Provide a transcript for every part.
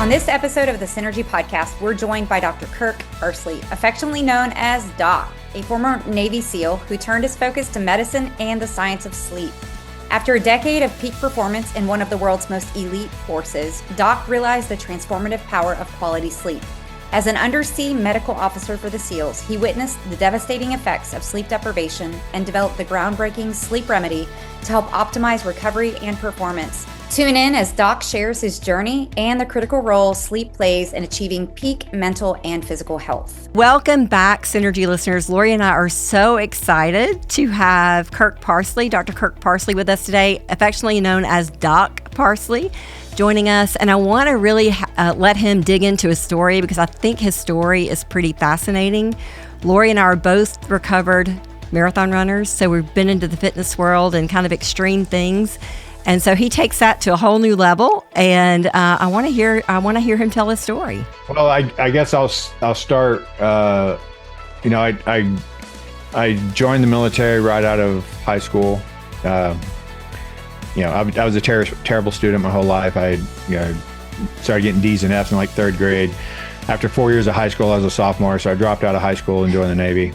On this episode of the Synergee podcast, we're joined by Dr. Kirk Parsley, affectionately known as Doc, a former Navy SEAL who turned his focus to medicine and the science of sleep. After a decade of peak performance in one of the world's most elite forces, Doc realized the transformative power of quality sleep. As an undersea medical officer for the SEALs, he witnessed the devastating effects of sleep deprivation and developed the groundbreaking sleep remedy to help optimize recovery and performance. Tune in as Doc shares his journey and the critical role sleep plays in achieving peak mental and physical health. Welcome back, Synergee listeners. Lori and I are so excited to have Kirk Parsley, Dr. Kirk Parsley, with us today, affectionately known as Doc Parsley, joining us. And I want to really let him dig into his story because I think his story is pretty fascinating. Lori and I are both recovered marathon runners, so we've been into the fitness world and kind of extreme things. And so he takes that to a whole new level, and I want to hear him tell his story. Well, I guess I'll start. I joined the military right out of high school. I was a terrible student my whole life. I started getting D's and F's in like third grade. After 4 years of high school, I was a sophomore, so I dropped out of high school and joined the Navy.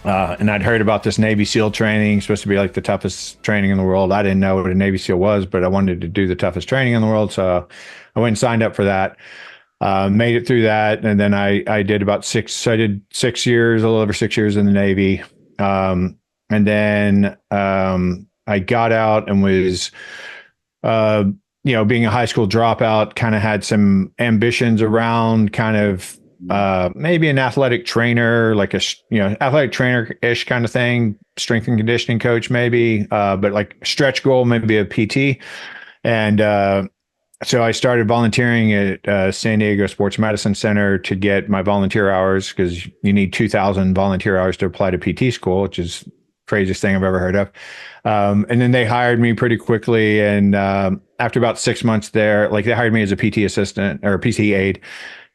And I'd heard about this Navy SEAL training, supposed to be like the toughest training in the world. I didn't know what a Navy SEAL was, but I wanted to do the toughest training in the world. So I went and signed up for that, made it through that. And then I did about 6 years, a little over 6 years in the Navy. And then I got out and was, being a high school dropout, kind of had some ambitions around kind of maybe an athletic trainer, like athletic trainer-ish kind of thing, strength and conditioning coach maybe, but like stretch goal, maybe a PT. And so I started volunteering at San Diego Sports Medicine Center to get my volunteer hours, because you need 2,000 volunteer hours to apply to PT school, which is the craziest thing I've ever heard of. And then they hired me pretty quickly. And after about 6 months there, like they hired me as a PT assistant or a PT aide.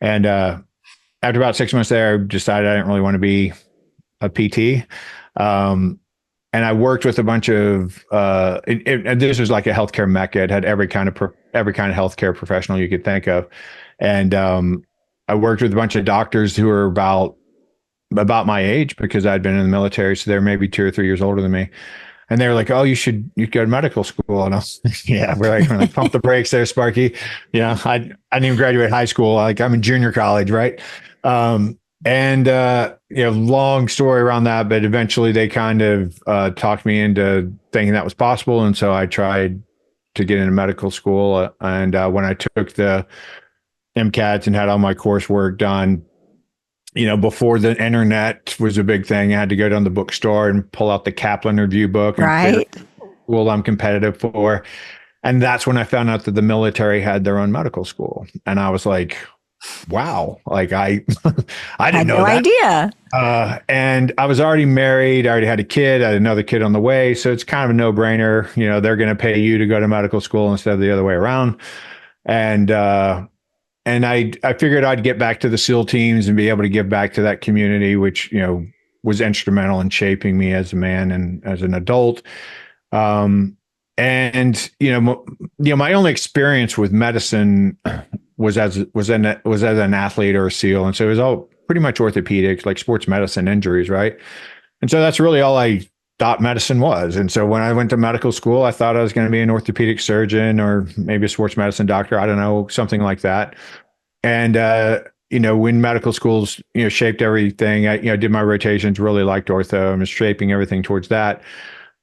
And after about 6 months there, I decided I didn't really want to be a PT. And I worked with a bunch of, and this was like a healthcare mecca. It had every kind of healthcare professional you could think of. And I worked with a bunch of doctors who were about my age, because I'd been in the military. So they're maybe 2 or 3 years older than me. And they were like, "Oh, you go to medical school." And I was like, "Yeah, we're like pump the brakes there, Sparky." I didn't even graduate high school. Like I'm in junior college, right? Long story around that, but eventually they kind of talked me into thinking that was possible. And so I tried to get into medical school. And when I took the MCATs and had all my coursework done, before the internet was a big thing, I had to go down to the bookstore and pull out the Kaplan review book. Right. Well, I'm competitive for. And that's when I found out that the military had their own medical school. And I was like, wow, like I didn't know that. Idea. And I was already married. I already had a kid. I had another kid on the way. So it's kind of a no-brainer. They're going to pay you to go to medical school instead of the other way around. And I figured I'd get back to the SEAL teams and be able to give back to that community, which, was instrumental in shaping me as a man and as an adult. My only experience with medicine was as an athlete or a SEAL. And so it was all pretty much orthopedics, like sports medicine injuries. Right. And so that's really all I thought medicine was. And so when I went to medical school, I thought I was going to be an orthopedic surgeon or maybe a sports medicine doctor. I don't know, something like that. And, when medical schools, shaped everything, I did my rotations, really liked ortho and was shaping everything towards that.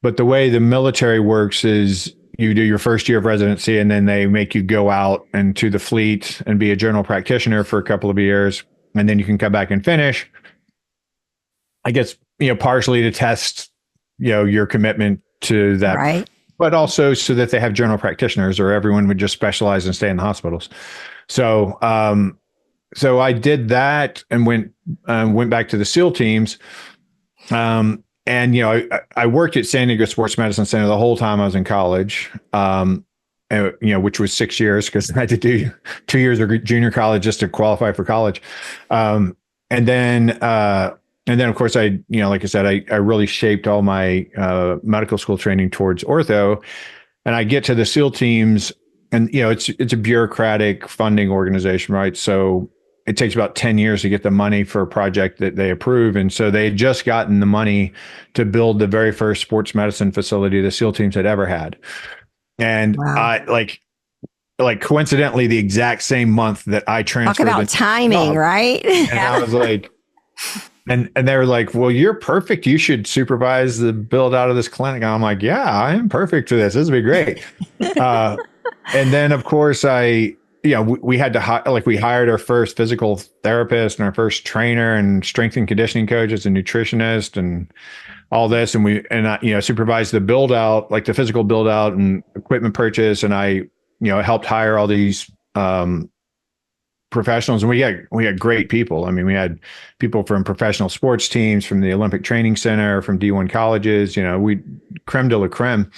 But the way the military works is you do your first year of residency, and then they make you go out into the fleet and be a general practitioner for a couple of years. And then you can come back and finish, I guess, partially to test, your commitment to that, right, but also so that they have general practitioners, or everyone would just specialize and stay in the hospitals. So, so I did that and went back to the SEAL teams. I worked at San Diego Sports Medicine Center the whole time I was in college, which was 6 years, because I had to do 2 years of junior college just to qualify for college. And then of course like I said, I really shaped all my medical school training towards ortho. And I get to the SEAL teams and it's a bureaucratic funding organization, right? So it takes about 10 years to get the money for a project that they approve. And so they had just gotten the money to build the very first sports medicine facility the SEAL teams had ever had. And Wow. I like coincidentally the exact same month that I transferred. Talk about timing, right? And I was like, and they were like, well, you're perfect. You should supervise the build out of this clinic. And I'm like, yeah, I am perfect for this. This would be great. And then of course we had to we hired our first physical therapist and our first trainer and strength and conditioning coaches and nutritionist and all this. And I supervised the build out, like the physical build out and equipment purchase. And I, helped hire all these, professionals, and we had great people. I mean, we had people from professional sports teams, from the Olympic Training Center, from D1 colleges, we creme de la creme.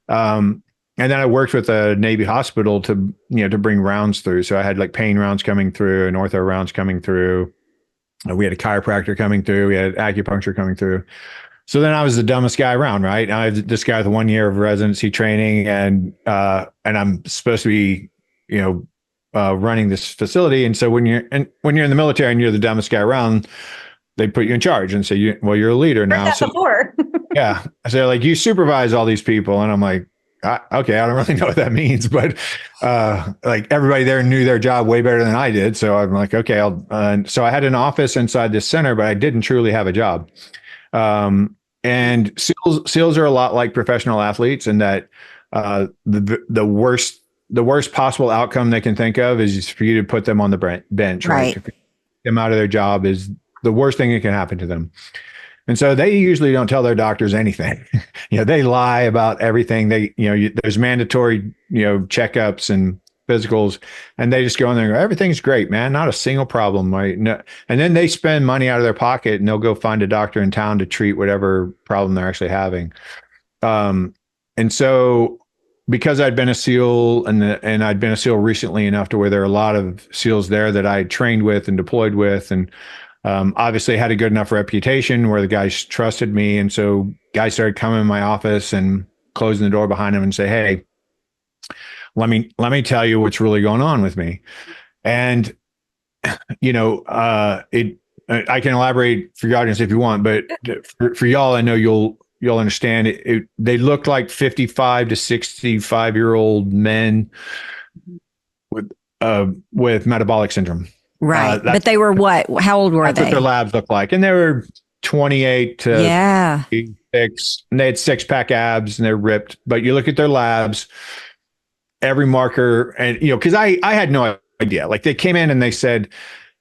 And then I worked with a Navy hospital to bring rounds through. So I had like pain rounds coming through and ortho rounds coming through. We had a chiropractor coming through. We had acupuncture coming through. So then I was the dumbest guy around, right? I was this guy with 1 year of residency training, and I'm supposed to be, running this facility. And so when you're in the military and you're the dumbest guy around, they put you in charge and say, you're a leader now. So before. Yeah. So they're like, you supervise all these people. And I'm like, okay, I don't really know what that means, but like everybody there knew their job way better than I did. So I'm like, okay, so I had an office inside this center, but I didn't truly have a job. And SEALs are a lot like professional athletes in that the worst possible outcome they can think of is for you to put them on the bench, right? To get them out of their job is the worst thing that can happen to them. And so they usually don't tell their doctors anything. They lie about everything. There's mandatory, checkups and physicals, and they just go in there and go, everything's great, man. Not a single problem, right? No. And then they spend money out of their pocket and they'll go find a doctor in town to treat whatever problem they're actually having. And so because I'd been a SEAL and I'd been a SEAL recently enough to where there are a lot of SEALs there that I trained with and deployed with, and obviously had a good enough reputation where the guys trusted me. And so guys started coming in my office and closing the door behind them and say, hey, let me tell you what's really going on with me. And, I can elaborate for your audience if you want, but for y'all, I know you'll understand it. They looked like 55 to 65-year-old men with metabolic syndrome. Right. But they were what? How old were they? That's what their labs looked like. And they were 28 to 36. And they had 6-pack abs and they're ripped. But you look at their labs, every marker, and, because I had no idea. Like they came in and they said,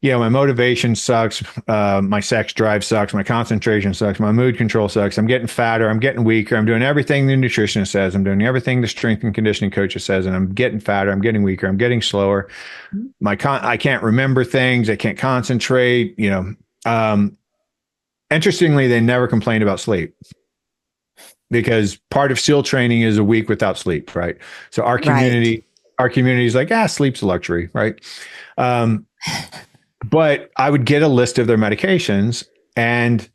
my motivation sucks. My sex drive sucks. My concentration sucks. My mood control sucks. I'm getting fatter. I'm getting weaker. I'm doing everything the nutritionist says. I'm doing everything the strength and conditioning coach says, and I'm getting fatter. I'm getting weaker. I'm getting slower. I can't remember things. I can't concentrate. Interestingly, they never complained about sleep, because part of SEAL training is a week without sleep, right? So our community is like, sleep's a luxury, right? But I would get a list of their medications, and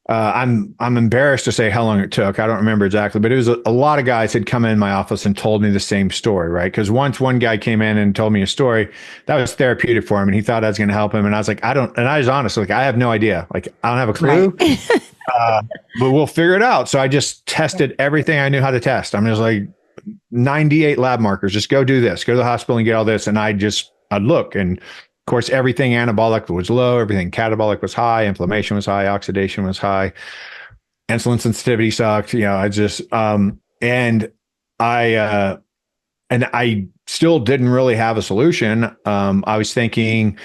I'm embarrassed to say how long it took. I don't remember exactly, but it was a lot of guys had come in my office and told me the same story, right? Because once one guy came in and told me a story that was therapeutic for him, and he thought I was going to help him, and I was like, I was honest, like I have no idea, like I don't have a clue, but we'll figure it out. So I just tested everything I knew how to test. I'm just like 98 lab markers. Just go do this. Go to the hospital and get all this, and I'd look and. Of course, everything anabolic was low, everything catabolic was high, inflammation was high, oxidation was high, insulin sensitivity sucked. And I still didn't really have a solution. I was thinking,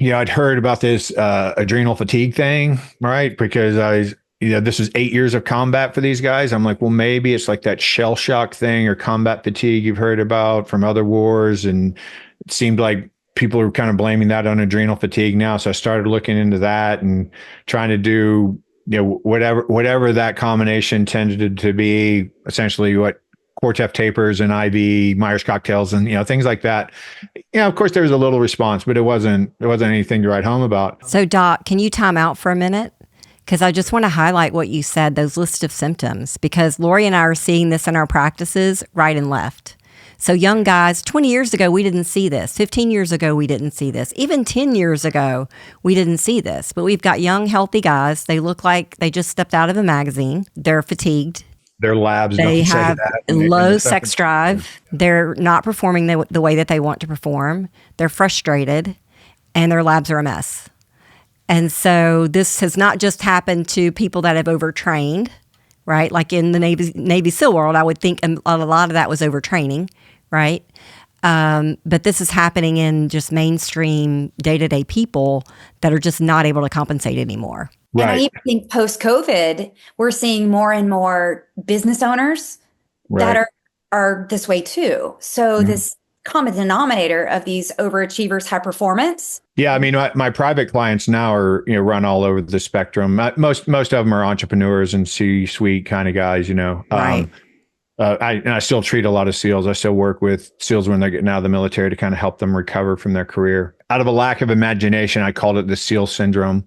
I'd heard about this adrenal fatigue thing, right? Because this is 8 years of combat for these guys. I'm like, well, maybe it's like that shell shock thing or combat fatigue you've heard about from other wars. And it seemed like people are kind of blaming that on adrenal fatigue now. So I started looking into that and trying to do, whatever that combination tended to be, essentially what Cortef tapers and IV Myers cocktails and, things like that. Of course there was a little response, but it wasn't anything to write home about. So Doc, can you time out for a minute? Because I just want to highlight what you said, those lists of symptoms, because Lori and I are seeing this in our practices right and left. So young guys, 20 years ago, we didn't see this. 15 years ago, we didn't see this. Even 10 years ago, we didn't see this. But we've got young, healthy guys. They look like they just stepped out of a magazine. They're fatigued. Their labs They don't say have that. low sex drive. They're not performing the way that they want to perform. They're frustrated, and their labs are a mess. And so this has not just happened to people that have overtrained, right? Like in the Navy SEAL world, I would think a lot of that was overtraining, right? But this is happening in just mainstream day-to-day people that are just not able to compensate anymore. Right. And I Right. even think post-COVID, we're seeing more and more business owners that Right. are this way too. So Mhm. this common denominator of these overachievers, high performance. Yeah, I mean, my private clients now are, run all over the spectrum. Most of them are entrepreneurs and C-suite kind of guys, Right. I still treat a lot of SEALs. I still work with SEALs when they're getting out of the military to kind of help them recover from their career. Out of a lack of imagination, I called it the SEAL syndrome.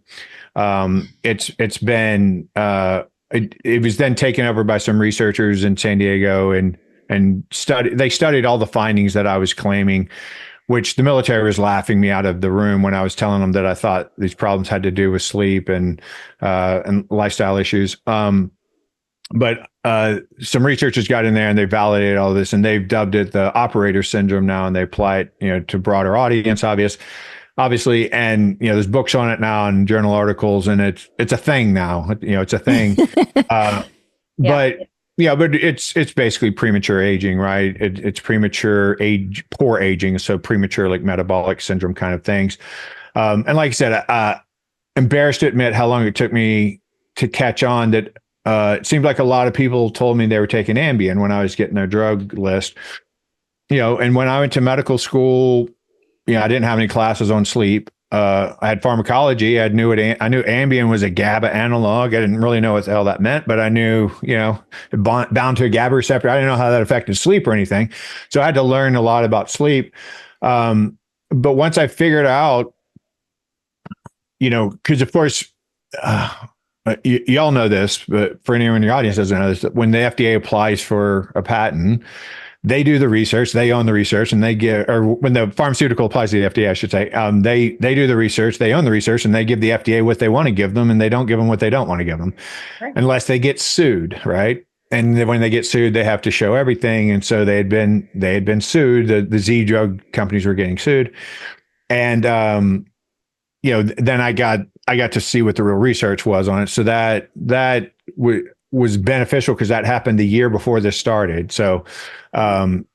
It's been it was then taken over by some researchers in San Diego and they studied all the findings that I was claiming, which the military was laughing me out of the room when I was telling them that I thought these problems had to do with sleep and lifestyle issues. But some researchers got in there and they validated all this, and they've dubbed it the operator syndrome now, and they apply it, to broader audience, obviously. And, there's books on it now and journal articles, and it's a thing now, it's a thing. But it's basically premature aging, right? It's premature poor aging. So premature, like metabolic syndrome kind of things. And like I said, embarrassed to admit how long it took me to catch on that. It seemed like a lot of people told me they were taking Ambien when I was getting their drug list, and when I went to medical school, I didn't have any classes on sleep. I had pharmacology. I knew Ambien was a GABA analog. I didn't really know what the hell that meant, but I knew, bound to a GABA receptor. I didn't know how that affected sleep or anything. So I had to learn a lot about sleep. But once I figured out, because of course, y'all know this, but for anyone in your audience doesn't know this, when the FDA applies for a patent, they do the research, they own the research, and or when the pharmaceutical applies to the FDA, I should say, they do the research, they own the research, and they give the FDA what they want to give them, and they don't give them what they don't want to give them, right, unless they get sued, right? And then when they get sued, they have to show everything. And so they had been sued. The Z drug companies were getting sued, and then I got to see what the real research was on it. So that was beneficial because that happened the year before this started. So once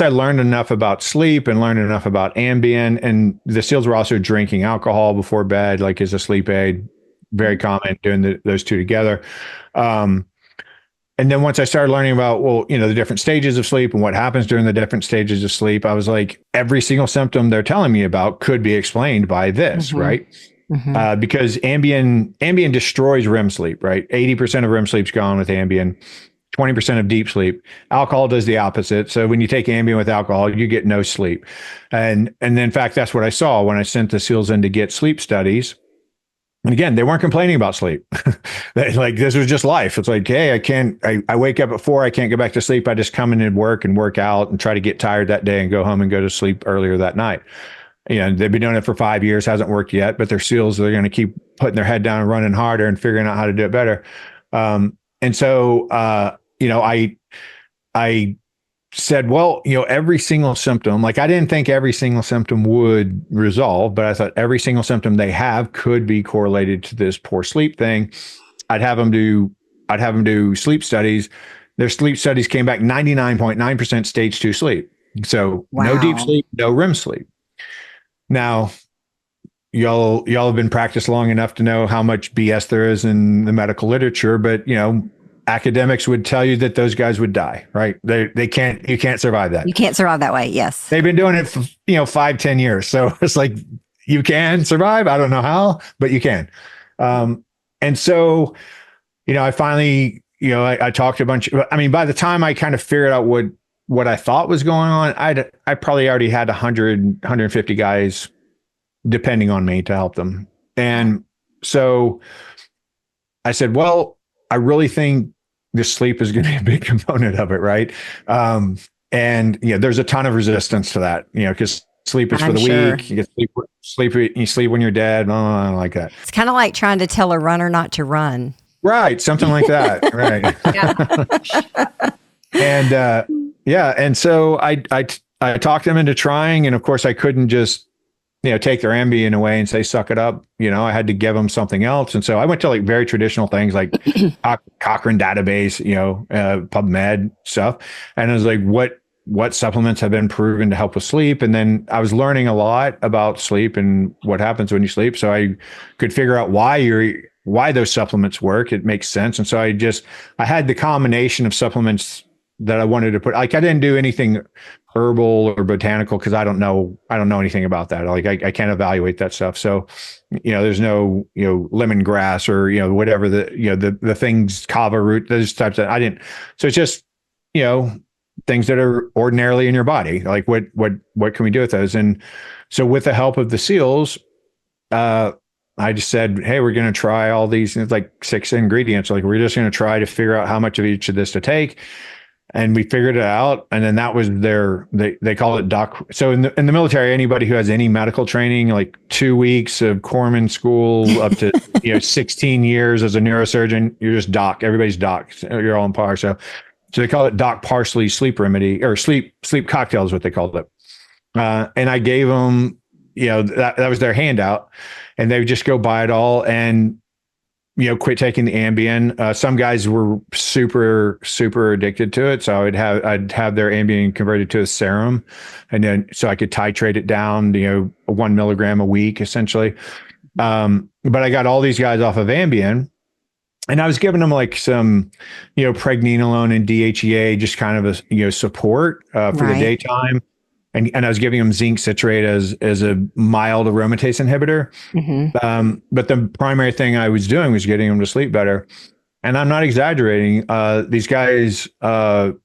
I learned enough about sleep and learned enough about Ambien, and the SEALs were also drinking alcohol before bed, like as a sleep aid, very common doing those two together. And then once I started learning about, the different stages of sleep and what happens during the different stages of sleep, I was like, every single symptom they're telling me about could be explained by this, right? Mm-hmm. Because Ambien destroys REM sleep, right? 80% of REM sleep's gone with Ambien, 20% of deep sleep. Alcohol does the opposite. So when you take Ambien with alcohol, you get no sleep. And in fact, that's what I saw when I sent the SEALs in to get sleep studies. And again, they weren't complaining about sleep. Like, this was just life. It's like, hey, I wake up at 4, I can't go back to sleep. I just come in and work out and try to get tired that day and go home and go to sleep earlier that night. They've been doing it for 5 years, hasn't worked yet, but they're SEALs. They're going to keep putting their head down and running harder and figuring out how to do it better. And so, I said, well, every single symptom, like I didn't think every single symptom would resolve, but I thought every single symptom they have could be correlated to this poor sleep thing. I'd have them do sleep studies. Their sleep studies came back 99.9% stage 2 sleep. So no deep sleep, no REM sleep. Now, y'all have been practiced long enough to know how much BS there is in the medical literature, but academics would tell you that those guys would die, right? You can't survive that. You can't survive that way. Yes. They've been doing it for, 5-10 years. So it's like, you can survive. I don't know how, but you can. And so, I finally, I talked to a bunch of, by the time I kind of figured out what I thought was going on, I probably already had 100, 150 guys depending on me to help them. And so I said, well, I really think the sleep is going to be a big component of it, right? And there's a ton of resistance to that, because sleep is for I'm the sure. weak. You get you sleep when you're dead, like that. It's kind of like trying to tell a runner not to run. Right, something like that, right? And and so I talked them into trying, and of course I couldn't just take their Ambien away and say suck it up. I had to give them something else, and so I went to like very traditional things like Cochrane database, PubMed stuff, and I was like, what supplements have been proven to help with sleep? And then I was learning a lot about sleep and what happens when you sleep, so I could figure out why those supplements work. It makes sense, and so I had the combination of supplements that I wanted to put. Like I didn't do anything herbal or botanical because I don't know anything about that. Like I can't evaluate that stuff. So, there's no, lemongrass or, whatever the things, kava root, those types of, I didn't. So it's just, things that are ordinarily in your body. Like what can we do with those? And so with the help of the SEALs, I just said, hey, we're going to try all these, it's like 6 ingredients. Like we're just going to try to figure out how much of each of this to take. And we figured it out. And then that was they call it doc. So in the military, anybody who has any medical training, like 2 weeks of corpsman school up to, 16 years as a neurosurgeon, you're just doc. Everybody's doc. You're all on par. So they call it Doc Parsley sleep remedy, or sleep cocktail is what they called it. And I gave them, that was their handout, and they would just go buy it all and, quit taking the Ambien. Some guys were super, super addicted to it. So I'd have their Ambien converted to a serum, and then so I could titrate it down, 1 milligram a week, essentially. But I got all these guys off of Ambien, and I was giving them like some, pregnenolone and DHEA, just kind of a, support for the daytime. And I was giving them zinc citrate as a mild aromatase inhibitor. Mm-hmm. But the primary thing I was doing was getting them to sleep better. And I'm not exaggerating. These guys, total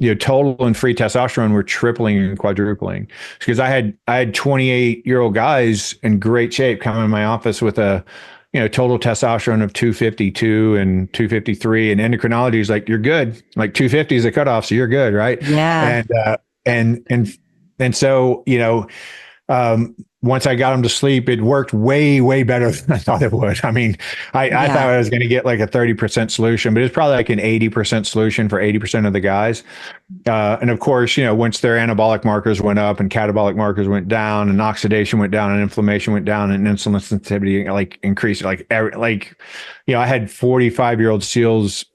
and free testosterone were tripling and quadrupling, because I had 28-year-old guys in great shape coming in my office with a, total testosterone of 252 and 253, and endocrinology is like, you're good. Like 250 is the cutoff, so you're good, right? Yeah. And so, once I got them to sleep, it worked way, way better than I thought it would. I mean, I thought I was going to get like a 30% solution, but it's probably like an 80% solution for 80% of the guys. And of course, once their anabolic markers went up and catabolic markers went down, and oxidation went down and inflammation went down and insulin sensitivity like increased, I had 45-year-old SEALs,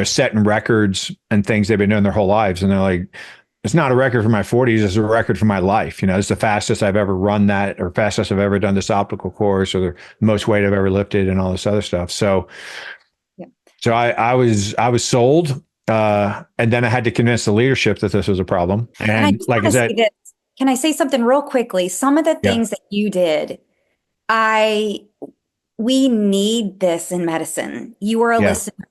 setting records and things they've been doing their whole lives. And they're like, it's not a record for my 40s. It's a record for my life. It's the fastest I've ever run that, or fastest I've ever done this optical course, or the most weight I've ever lifted, and all this other stuff. So, so I was sold. And then I had to convince the leadership that this was a problem. And like I said, can I say something real quickly? Some of the things that you did, we need this in medicine. You were a listener.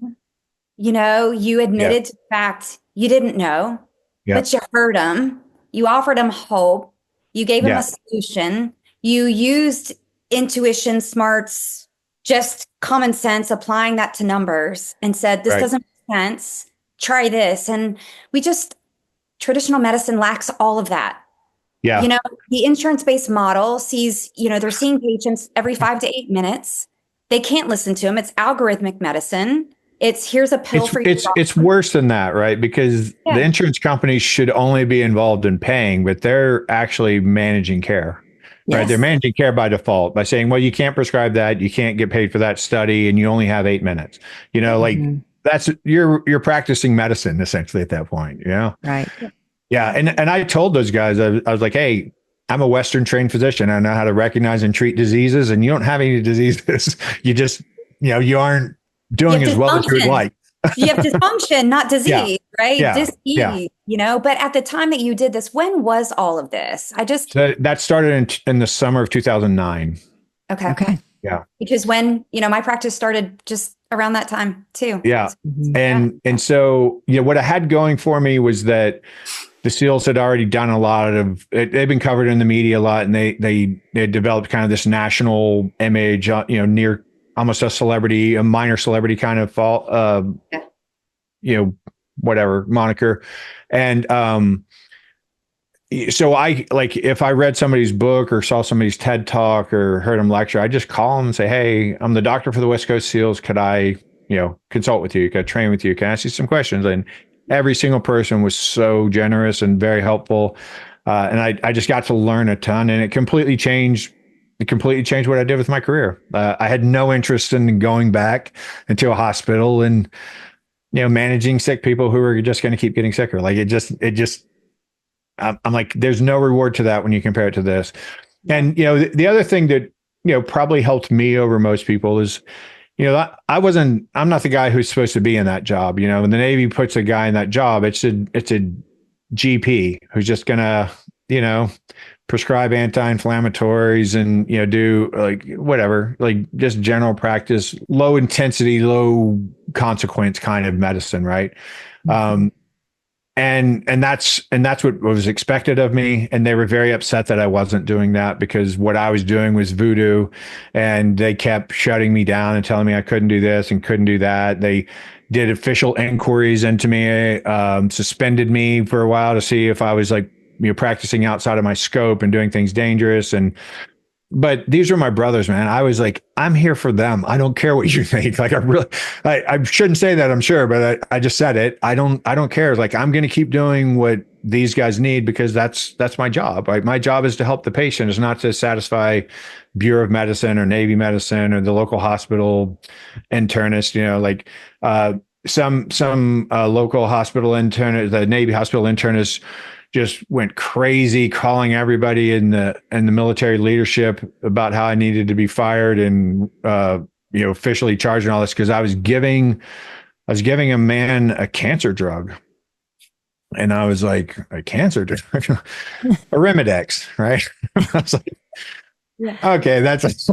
You admitted to the fact you didn't know. But you heard them. You offered them hope. You gave them a solution. You used intuition, smarts, just common sense, applying that to numbers, and said, this doesn't make sense. Try this. And traditional medicine lacks all of that. Yeah. The insurance-based model sees, they're seeing patients every 5 to 8 minutes. They can't listen to them. It's algorithmic medicine. Here's a pill for you. It's worse than that, right? Because the insurance companies should only be involved in paying, but they're actually managing care, right? They're managing care by default by saying, well, you can't prescribe that. You can't get paid for that study, and you only have 8 minutes, that's you're practicing medicine essentially at that point, Right. Yeah. And I told those guys, I was like, hey, I'm a Western trained physician. I know how to recognize and treat diseases, and you don't have any diseases. You just, you aren't doing as well as you would like. You have dysfunction, not disease, right? Dis-ease, but at the time that you did this, when was all of this? So that started in the summer of 2009. Okay. Yeah. Because when, my practice started just around that time too. Yeah. And so, what I had going for me was that the SEALs had already done a lot of, they've been covered in the media a lot, and they had developed kind of this national image, near almost a minor celebrity kind of whatever moniker. And, so I like if I read somebody's book or saw somebody's TED talk or heard them lecture, I just call them and say, "Hey, I'm the doctor for the West Coast SEALs. Could I, consult with you? Could I train with you? Can I ask you some questions?" And every single person was so generous and very helpful. And I just got to learn a ton, and it completely changed what I did with my career. I had no interest in going back into a hospital and, managing sick people who were just going to keep getting sicker. Like it just, I'm like, there's no reward to that when you compare it to this. And, the other thing that, probably helped me over most people is, I'm not the guy who's supposed to be in that job. When the Navy puts a guy in that job, it's a GP who's just gonna, prescribe anti-inflammatories and, do like whatever, like just general practice, low intensity, low consequence kind of medicine. Right. And that's what was expected of me. And they were very upset that I wasn't doing that because what I was doing was voodoo, and they kept shutting me down and telling me I couldn't do this and couldn't do that. They did official inquiries into me, suspended me for a while to see if I was like, practicing outside of my scope and doing things dangerous. But these were my brothers, man. I was like, I'm here for them. I don't care what you think. Like I shouldn't say that, I'm sure, but I just said it. I don't care. Like, I'm going to keep doing what these guys need because that's my job, right? My job is to help the patient. It's not to satisfy Bureau of Medicine or Navy medicine or the local hospital internist, some local hospital internist, the Navy hospital internist just went crazy calling everybody in the military leadership about how I needed to be fired and officially charged and all this because I was giving a man a cancer drug. And I was like, a cancer drug? A Arimidex, right? I was like, okay, that's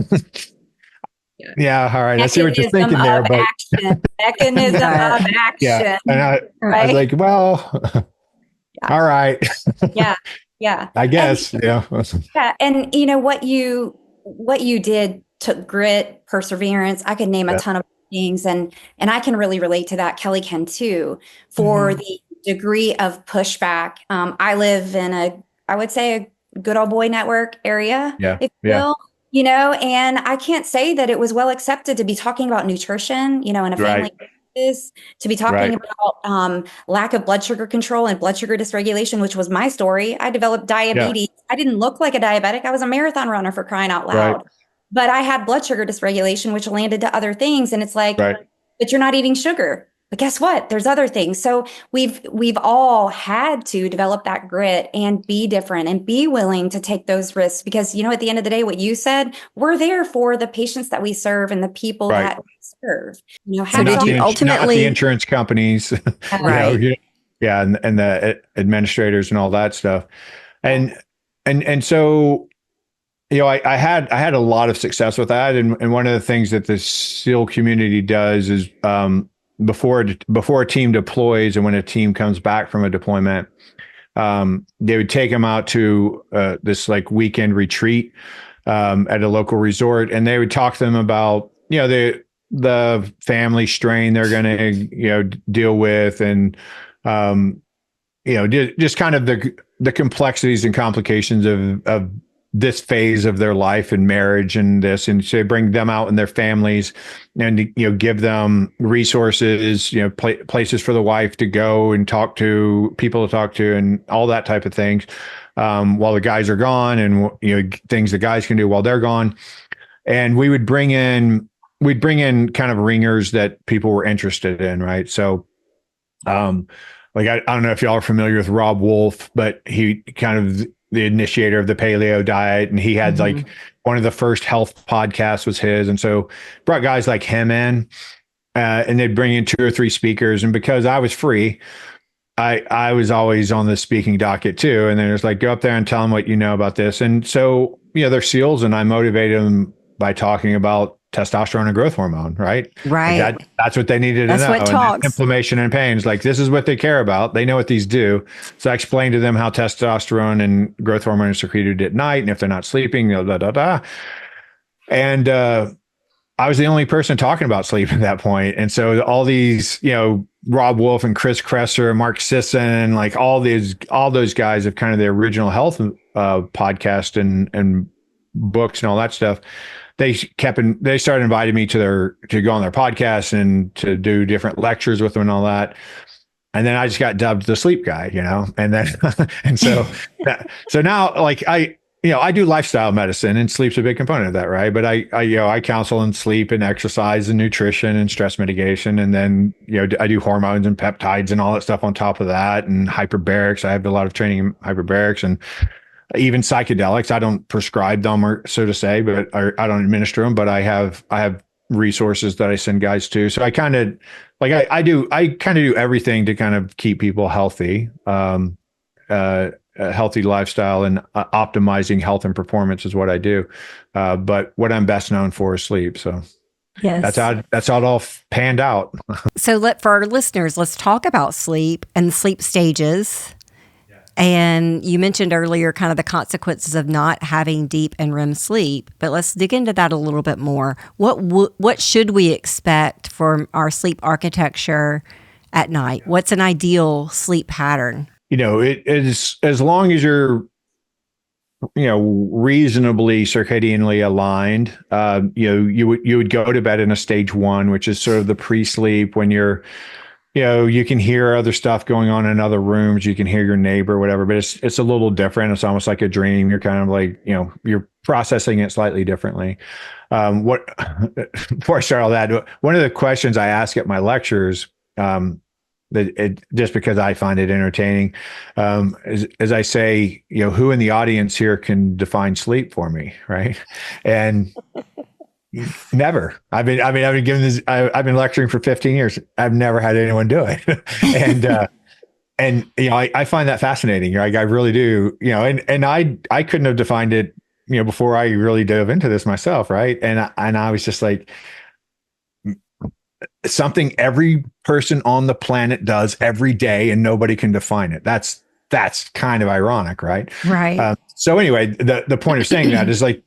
yeah, all right. I see what you're thinking there, but mechanism of action. Yeah. And I was like, well, all right. Yeah. I guess. And, yeah. And what you did took grit, perseverance. I could name a ton of things and I can really relate to that. Kelly can too, for the degree of pushback. I live in I would say a good old boy network area, if you will. And I can't say that it was well accepted to be talking about nutrition, in a family to be talking about lack of blood sugar control and blood sugar dysregulation, which was my story. I developed diabetes. I didn't look like a diabetic. I was a marathon runner, for crying out loud. But I had blood sugar dysregulation, which landed to other things. And it's like, but you're not eating sugar. But guess what? There's other things. So we've all had to develop that grit and be different and be willing to take those risks because, at the end of the day, what you said, we're there for the patients that we serve and the people that we serve. So did you ultimately not the insurance companies, and the administrators and all that stuff. And so, I had a lot of success with that. And one of the things that the SEAL community does is, before a team deploys and when a team comes back from a deployment, they would take them out to this like weekend retreat at a local resort, and they would talk to them about the family strain they're going to deal with, and just kind of the complexities and complications of this phase of their life and marriage and this, and so bring them out and their families and, give them resources, places for the wife to go and people to talk to and all that type of things, while the guys are gone and, things the guys can do while they're gone. And we'd bring in kind of ringers that people were interested in. Right. So, I don't know if y'all are familiar with Rob Wolf, but he kind of the initiator of the paleo diet. And he had like one of the first health podcasts was his. And so brought guys like him in, and they'd bring in 2 or 3 speakers. And because I was free, I was always on the speaking docket too. And then it's like, go up there and tell them what you know about this. And so, they're SEALs, and I motivated them by talking about testosterone and growth hormone, right? Right. Like that's what they needed to know. What talks. Inflammation and pain is like, this is what they care about. They know what these do. So I explained to them how testosterone and growth hormone are secreted at night. And if they're not sleeping, blah, blah, blah. And I was the only person talking about sleep at that point. And so all these, Rob Wolf and Chris Kresser and Mark Sisson, like all those guys of kind of the original health podcast and books and all that stuff, they started inviting me to go on their podcast and to do different lectures with them and all that. And then I just got dubbed the sleep guy, and then, and so now like I do lifestyle medicine, and sleep's a big component of that, right? But I counsel in sleep and exercise and nutrition and stress mitigation. And then, I do hormones and peptides and all that stuff on top of that, and hyperbarics. I have a lot of training in hyperbarics and even psychedelics. I don't prescribe them, or so to say, but I don't administer them, but I have resources that I send guys to. So I kind of like, I kind of do everything to kind of keep people healthy. A healthy lifestyle and optimizing health and performance is what I do. But what I'm best known for is sleep. So yes, that's how it all panned out. So for our listeners, let's talk about sleep and sleep stages. Yeah. And you mentioned earlier kind of the consequences of not having deep and REM sleep, but let's dig into that a little bit more. What should we expect from our sleep architecture at night? What's an ideal sleep pattern? It is, as long as you're, reasonably circadianly aligned, you would go to bed in a stage 1, which is sort of the pre-sleep, when you're, you can hear other stuff going on in other rooms. You can hear your neighbor, whatever, but it's a little different. It's almost like a dream. You're kind of like, you're processing it slightly differently. Before I start all that, one of the questions I ask at my lectures, just because I find it entertaining, as I say, who in the audience here can define sleep for me, right? And never. I've been giving this. I've been lecturing for 15 years. I've never had anyone do it, and I find that fascinating. Like, I really do. And I couldn't have defined it, before I really dove into this myself, right? And I was just like, something every person on the planet does every day, and nobody can define it. That's kind of ironic, right? Right. So anyway, the point of saying that is, like,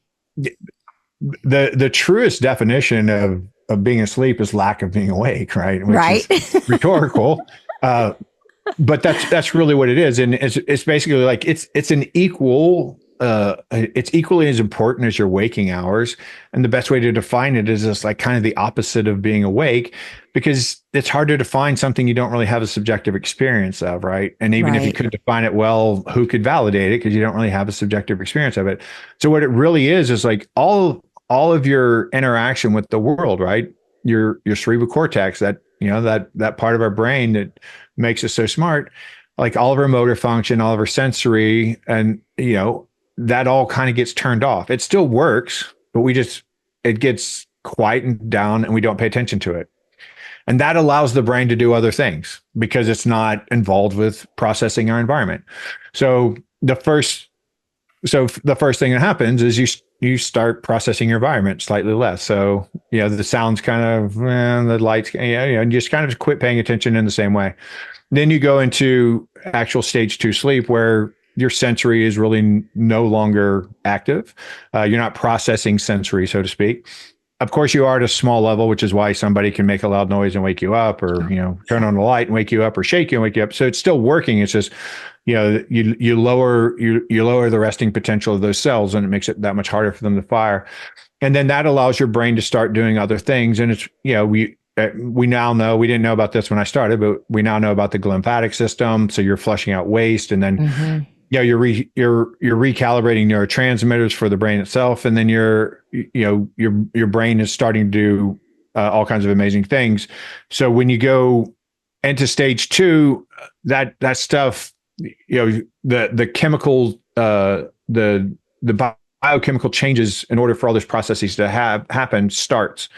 the truest definition of being asleep is lack of being awake, right? Which is rhetorical. But that's really what it is. And it's basically like, it's an equal, it's equally as important as your waking hours. And the best way to define it is just like kind of the opposite of being awake, because it's hard to define something you don't really have a subjective experience of, right? And even if you could define it well, who could validate it? Because you don't really have a subjective experience of it. So what it really is like all of your interaction with the world, right? Your cerebral cortex, that that part of our brain that makes us so smart, like all of our motor function, all of our sensory, and that all kind of gets turned off. It still works, but it gets quietened down, and we don't pay attention to it. And that allows the brain to do other things because it's not involved with processing our environment. So the first thing that happens is you start processing your environment slightly less. So, the sounds kind of, the lights, and just kind of quit paying attention in the same way. Then you go into actual stage 2 sleep, where your sensory is really no longer active. You're not processing sensory, so to speak. Of course, you are at a small level, which is why somebody can make a loud noise and wake you up, or, turn on the light and wake you up, or shake you and wake you up. So it's still working. It's just, you lower the resting potential of those cells, and it makes it that much harder for them to fire. And then that allows your brain to start doing other things. And it's, we now know, we didn't know about this when I started, but we now know about the glymphatic system. So you're flushing out waste, and then, you're recalibrating neurotransmitters for the brain itself. And then your brain is starting to do all kinds of amazing things. So when you go into stage 2, that stuff, the chemical, the biochemical changes in order for all those processes to happen starts.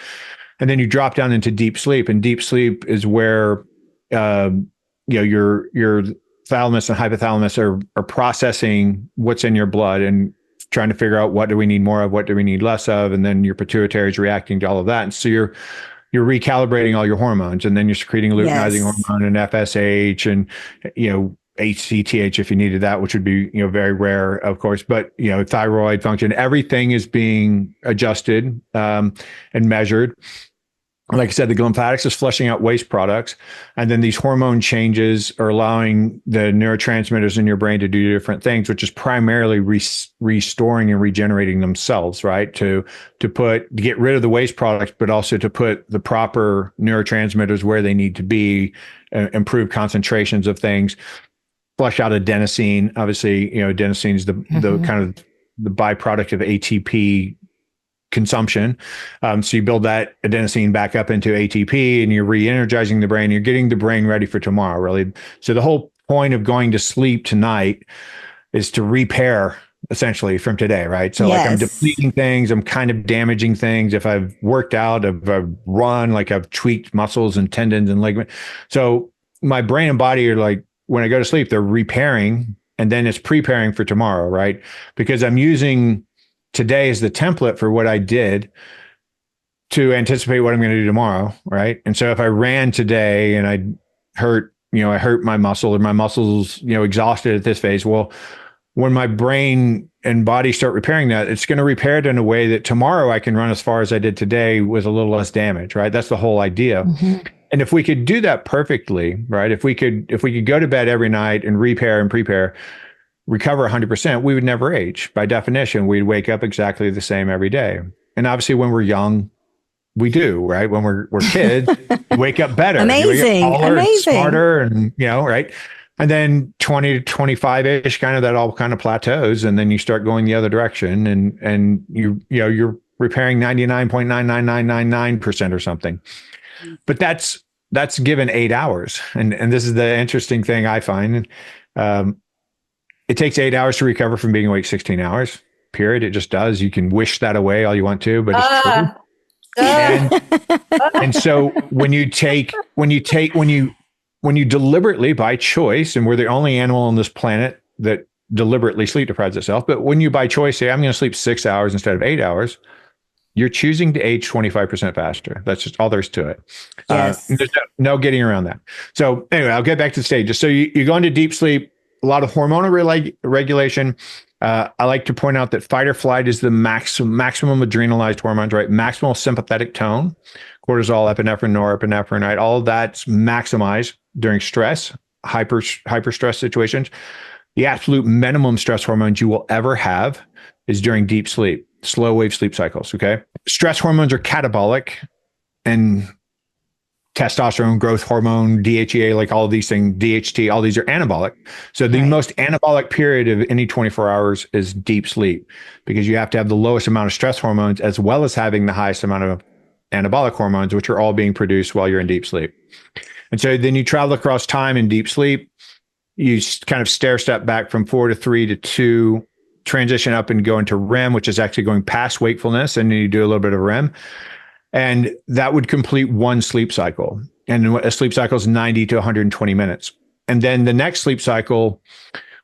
And then you drop down into deep sleep, and deep sleep is where, your thalamus and hypothalamus are processing what's in your blood and trying to figure out what do we need more of, what do we need less of. And then your pituitary is reacting to all of that. And so you're recalibrating all your hormones, and then you're secreting luteinizing hormone and FSH, and, HCTH if you needed that, which would be, very rare, of course, but, thyroid function, everything is being adjusted and measured. Like I said, the lymphatics is flushing out waste products. And then these hormone changes are allowing the neurotransmitters in your brain to do different things, which is primarily restoring and regenerating themselves, right? To get rid of the waste products, but also to put the proper neurotransmitters where they need to be, improve concentrations of things, flush out adenosine. Obviously, adenosine is the kind of the byproduct of ATP consumption. So you build that adenosine back up into ATP and you're re-energizing the brain. You're getting the brain ready for tomorrow, really. So the whole point of going to sleep tonight is to repair essentially from today, right? So like I'm depleting things, I'm kind of damaging things. If I've worked out, if I've run, like I've tweaked muscles and tendons and ligaments. So my brain and body are like, when I go to sleep, they're repairing and then it's preparing for tomorrow, right? Because I'm using today is the template for what I did to anticipate what I'm going to do tomorrow, right? And so if I ran today and I hurt my muscle or my muscles, exhausted at this phase, well, when my brain and body start repairing that, it's going to repair it in a way that tomorrow I can run as far as I did today with a little less damage, right? That's the whole idea. Mm-hmm. And if we could do that perfectly, right? If we could go to bed every night and repair and prepare, recover 100%, we would never age. By definition, we'd wake up exactly the same every day. And obviously when we're young, we do, right? When we're kids, we wake up better. Amazing. Taller Amazing. And smarter and, right? And then 20 to 25-ish, kind of that all kind of plateaus. And then you start going the other direction and you're repairing 99.99999% or something. But that's given 8 hours. And this is the interesting thing I find. It takes 8 hours to recover from being awake 16 hours, period. It just does. You can wish that away all you want to, but it's true. And so when you deliberately, by choice, and we're the only animal on this planet that deliberately sleep deprives itself, but when you by choice say, I'm going to sleep 6 hours instead of 8 hours, you're choosing to age 25% faster. That's just all there's to it. Yes. There's no getting around that. So anyway, I'll get back to the stages. So you go into deep sleep, a lot of hormonal regulation. I like to point out that fight or flight is the maximum adrenalized hormones, right? Maximal sympathetic tone, cortisol, epinephrine, norepinephrine, right? All of that's maximized during stress, hyper stress situations. The absolute minimum stress hormones you will ever have is during deep sleep, slow wave sleep cycles, okay? Stress hormones are catabolic, and testosterone, growth hormone, DHEA, like all of these things, DHT, all these are anabolic. So the most anabolic period of any 24 hours is deep sleep, because you have to have the lowest amount of stress hormones as well as having the highest amount of anabolic hormones, which are all being produced while you're in deep sleep. And so then you travel across time in deep sleep. You kind of stair step back from 4 to 3 to 2, transition up and go into REM, which is actually going past wakefulness. And then you do a little bit of REM. And that would complete one sleep cycle. And a sleep cycle is 90 to 120 minutes. And then the next sleep cycle,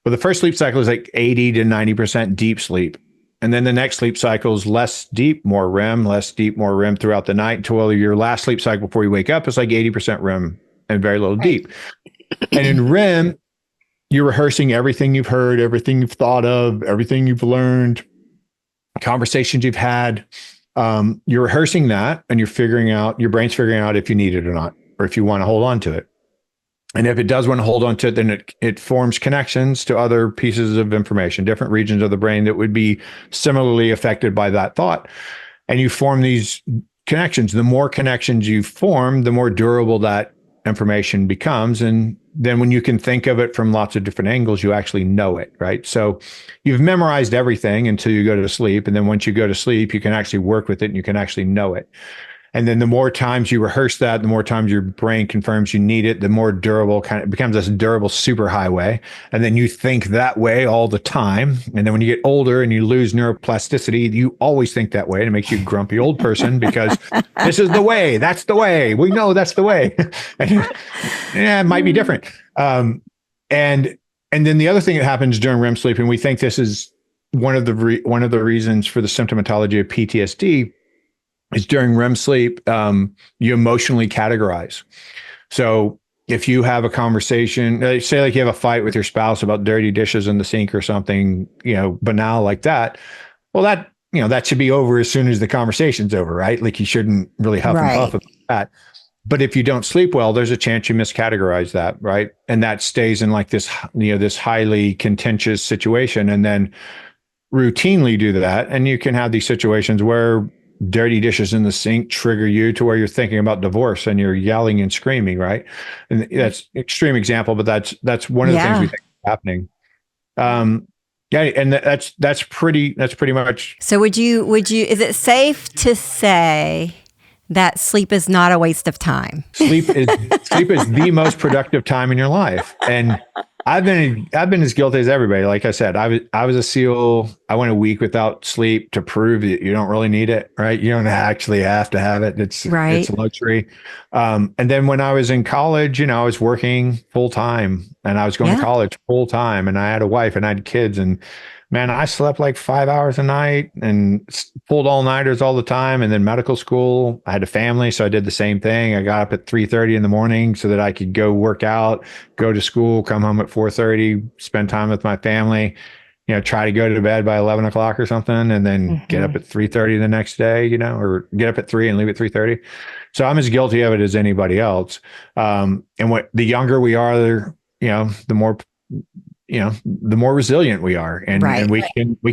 well, the first sleep cycle is like 80 to 90% deep sleep. And then the next sleep cycle is less deep, more REM, less deep, more REM throughout the night, until your last sleep cycle before you wake up is like 80% REM and very little deep. And in REM, you're rehearsing everything you've heard, everything you've thought of, everything you've learned, conversations you've had. You're rehearsing that, and your brain's figuring out if you need it or not, or if you want to hold on to it. And if it does want to hold on to it, then it forms connections to other pieces of information, different regions of the brain that would be similarly affected by that thought. And you form these connections. The more connections you form, the more durable that information becomes. And then when you can think of it from lots of different angles, you actually know it, right? So you've memorized everything until you go to sleep. And then once you go to sleep, you can actually work with it and you can actually know it. And then the more times you rehearse that, the more times your brain confirms you need it, the more durable it becomes this durable superhighway. And then you think that way all the time. And then when you get older and you lose neuroplasticity, you always think that way. And it makes you a grumpy old person because this is the way, that's the way. We know that's the way. Yeah, it might be different. And then the other thing that happens during REM sleep, and we think this is one of the reasons for the symptomatology of PTSD, is during REM sleep, you emotionally categorize. So if you have a conversation, say like you have a fight with your spouse about dirty dishes in the sink or something, banal like that, well, that should be over as soon as the conversation's over, right? Like you shouldn't really huff and puff Right. about that. But if you don't sleep well, there's a chance you miscategorize that, right? And that stays in like this, this highly contentious situation, and then routinely do that. And you can have these situations where dirty dishes in the sink trigger you to where you're thinking about divorce and you're yelling and screaming, right? And that's extreme example, but that's one of the things we think is happening. Yeah, and that's pretty much. So would you is it safe to say that sleep is not a waste of time? Sleep is the most productive time in your life. And I've been as guilty as everybody. Like I said, I was a SEAL. I went a week without sleep to prove that you don't really need it, right? You don't actually have to have it. It's a luxury. And then when I was in college, I was working full time, and I was going to college full time, and I had a wife and I had kids, and man, I slept like 5 hours a night and pulled all-nighters all the time. And then medical school, I had a family, so I did the same thing. I got up at 3:30 in the morning so that I could go work out, go to school, come home at 4:30, spend time with my family, try to go to bed by 11 o'clock or something, and then get up at 3:30 the next day, or get up at 3 and leave at 3:30. So I'm as guilty of it as anybody else. And the younger we are, the more resilient we are, and we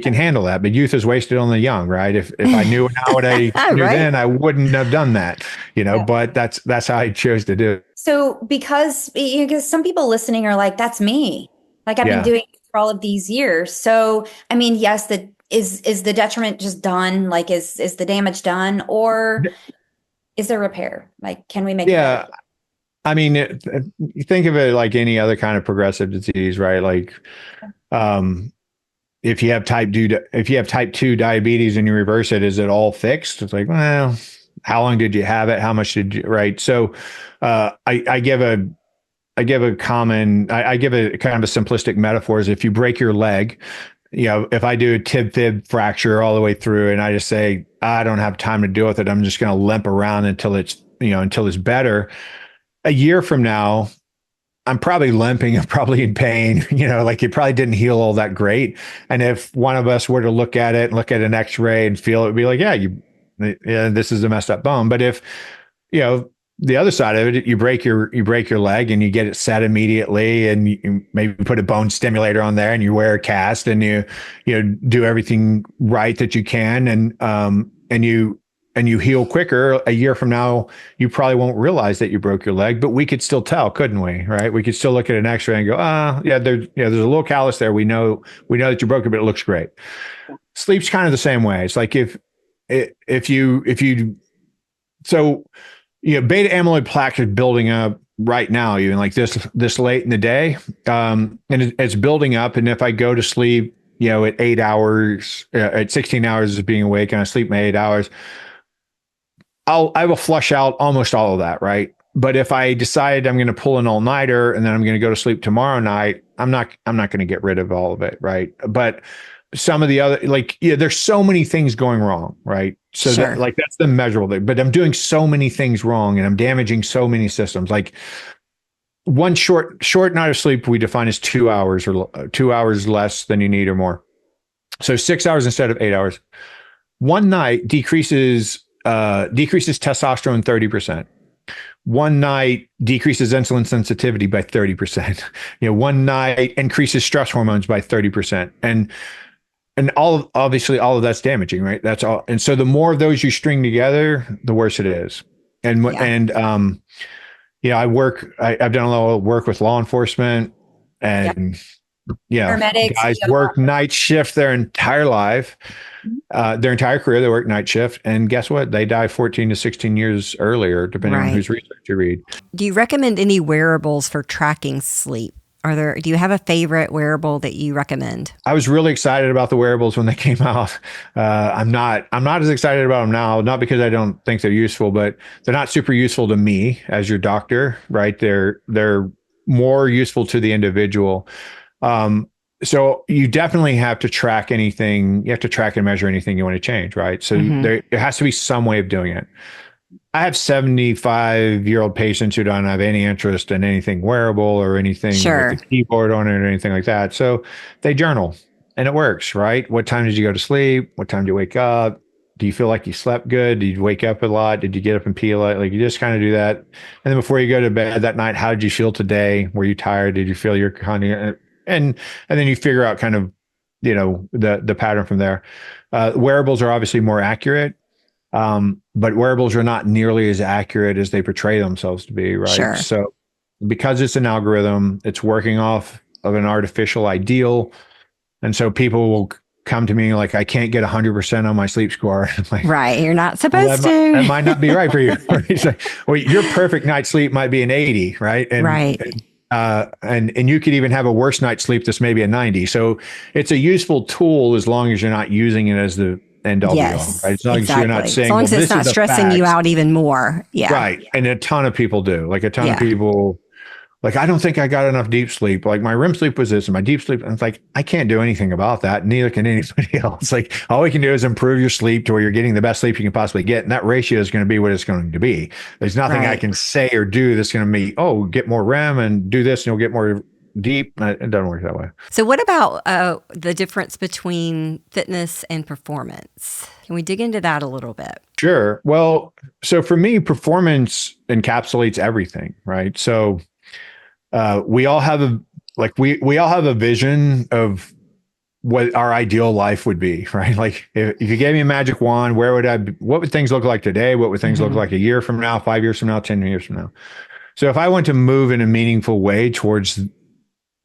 can handle that. But youth is wasted on the young, right? If I knew what I knew then, I wouldn't have done that, but that's how I chose to do it. So because some people listening are like, that's me. Like I've been doing it for all of these years. So, I mean, yes, is the detriment just done? Like, is the damage done, or is there repair? Like, can we make it better? I mean, you think of it like any other kind of progressive disease, right? Like, if you have type 2 diabetes and you reverse it, is it all fixed? It's like, well, how long did you have it? How much did you, right? So, I give a kind of a simplistic metaphor is if you break your leg, if I do a tib-fib fracture all the way through and I just say, I don't have time to deal with it, I'm just going to limp around until it's better. A year from now, I'm probably limping, I'm probably in pain, like it probably didn't heal all that great. And if one of us were to look at it and look at an x-ray and feel it, would be like, this is a messed up bone. But if, the other side of it, you break your leg and you get it set immediately, and you maybe put a bone stimulator on there and you wear a cast and you do everything right that you can. And you heal quicker. A year from now, you probably won't realize that you broke your leg, but we could still tell, couldn't we? Right? We could still look at an X-ray and go, there's a little callus there. We know that you broke it, but it looks great. Sleep's kind of the same way. It's like beta amyloid plaque is building up right now, even like this late in the day, and it's building up. And if I go to sleep, at 8 hours, at 16 hours of being awake, and I sleep my 8 hours, I will flush out almost all of that, right? But if I decide I'm going to pull an all-nighter and then I'm going to go to sleep tomorrow night, I'm not going to get rid of all of it, right? But some of the other, there's so many things going wrong, right? So that's the measurable thing. But I'm doing so many things wrong, and I'm damaging so many systems. Like one short night of sleep we define as 2 hours or 2 hours less than you need or more. So 6 hours instead of 8 hours. One night decreases testosterone 30%. One night decreases insulin sensitivity by 30%. One night increases stress hormones by 30%. And obviously all of that's damaging, right? That's all. And so the more of those you string together, the worse it is. I've done a lot of work with law enforcement, and paramedics, guys work night shift their entire life. Their entire career, they work night shift, and guess what? They die 14 to 16 years earlier, depending on whose research you read. Do you recommend any wearables for tracking sleep? Do you have a favorite wearable that you recommend? I was really excited about the wearables when they came out. I'm not as excited about them now, not because I don't think they're useful, but they're not super useful to me as your doctor, right? They're more useful to the individual. So you definitely have to track anything. You have to track and measure anything you want to change, right? So there has to be some way of doing it. I have 75-year-old patients who don't have any interest in anything wearable or anything Sure. with a keyboard on it or anything like that. So they journal and it works, right? What time did you go to sleep? What time did you wake up? Do you feel like you slept good? Did you wake up a lot? Did you get up and pee a lot? Like you just kind of do that. And then before you go to bed that night, how did you feel today? Were you tired? Did you feel your kind of, and then you figure out kind of, the pattern from there. Wearables are obviously more accurate. But wearables are not nearly as accurate as they portray themselves to be, right? Sure. So because it's an algorithm, it's working off of an artificial ideal. And so people will come to me like, I can't get 100% on my sleep score. Like, right. You're not supposed to. That might not be right for you. It's like, well, your perfect night's sleep might be an 80, right? And, right. And you could even have a worse night's sleep that's maybe a 90. So it's a useful tool as long as you're not using it as the end all be all, right? As long as you're not saying, as long as it's not stressing you out even more. Yeah. Right. And a ton of people do. Like a ton of people, like, I don't think I got enough deep sleep. Like my REM sleep was this and my deep sleep. And it's like, I can't do anything about that. Neither can anybody else. Like all we can do is improve your sleep to where you're getting the best sleep you can possibly get. And that ratio is going to be what it's going to be. There's nothing I can say or do that's going to be, get more REM and do this and you'll get more deep. It doesn't work that way. So what about the difference between fitness and performance? Can we dig into that a little bit? Sure. Well, so for me, performance encapsulates everything, right? So we all have we all have a vision of what our ideal life would be, right? Like if you gave me a magic wand, what would things look like today? What would things look like a year from now, 5 years from now, 10 years from now? So if I want to move in a meaningful way towards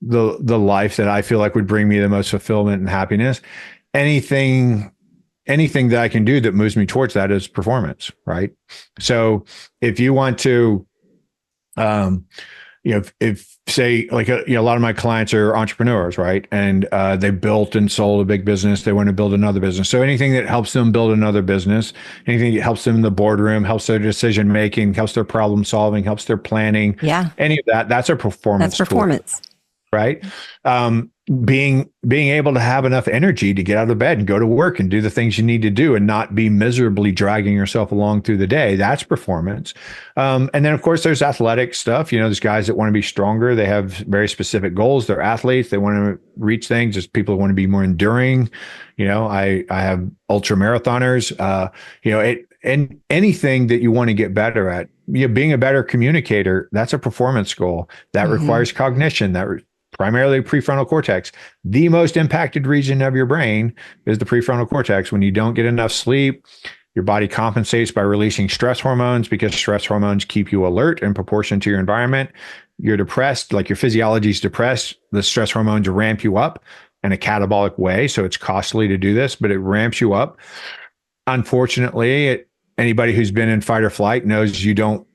the life that I feel like would bring me the most fulfillment and happiness, anything that I can do that moves me towards that is performance, right? So if you want to, if say like a lot of my clients are entrepreneurs, right? And they built and sold a big business, they want to build another business. So anything that helps them build another business, anything that helps them in the boardroom, helps their decision making, helps their problem solving, helps their planning, any of that, that's a performance. That's performance. Tool. Right. Being able to have enough energy to get out of bed and go to work and do the things you need to do and not be miserably dragging yourself along through the day. That's performance. And then of course there's athletic stuff. There's guys that want to be stronger. They have very specific goals. They're athletes. They want to reach things. There's people who want to be more enduring. I have ultra marathoners, and anything that you want to get better at, being a better communicator, that's a performance goal that requires cognition, primarily prefrontal cortex. The most impacted region of your brain is the prefrontal cortex. When you don't get enough sleep, your body compensates by releasing stress hormones because stress hormones keep you alert in proportion to your environment. You're depressed, like your physiology is depressed. The stress hormones ramp you up in a catabolic way. So it's costly to do this, but it ramps you up. Unfortunately, anybody who's been in fight or flight knows you don't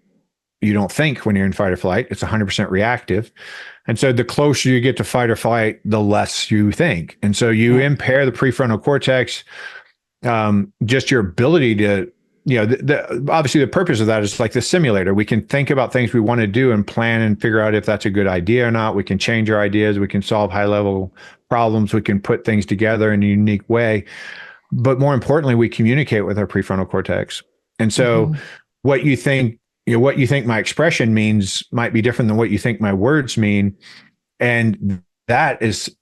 think when you're in fight or flight. It's 100% reactive. And so the closer you get to fight or flight, the less you think. And so you impair the prefrontal cortex, just your ability to, obviously the purpose of that is like the simulator. We can think about things we want to do and plan and figure out if that's a good idea or not. We can change our ideas. We can solve high level problems. We can put things together in a unique way. But more importantly, we communicate with our prefrontal cortex. And so what you think my expression means might be different than what you think my words mean. And that is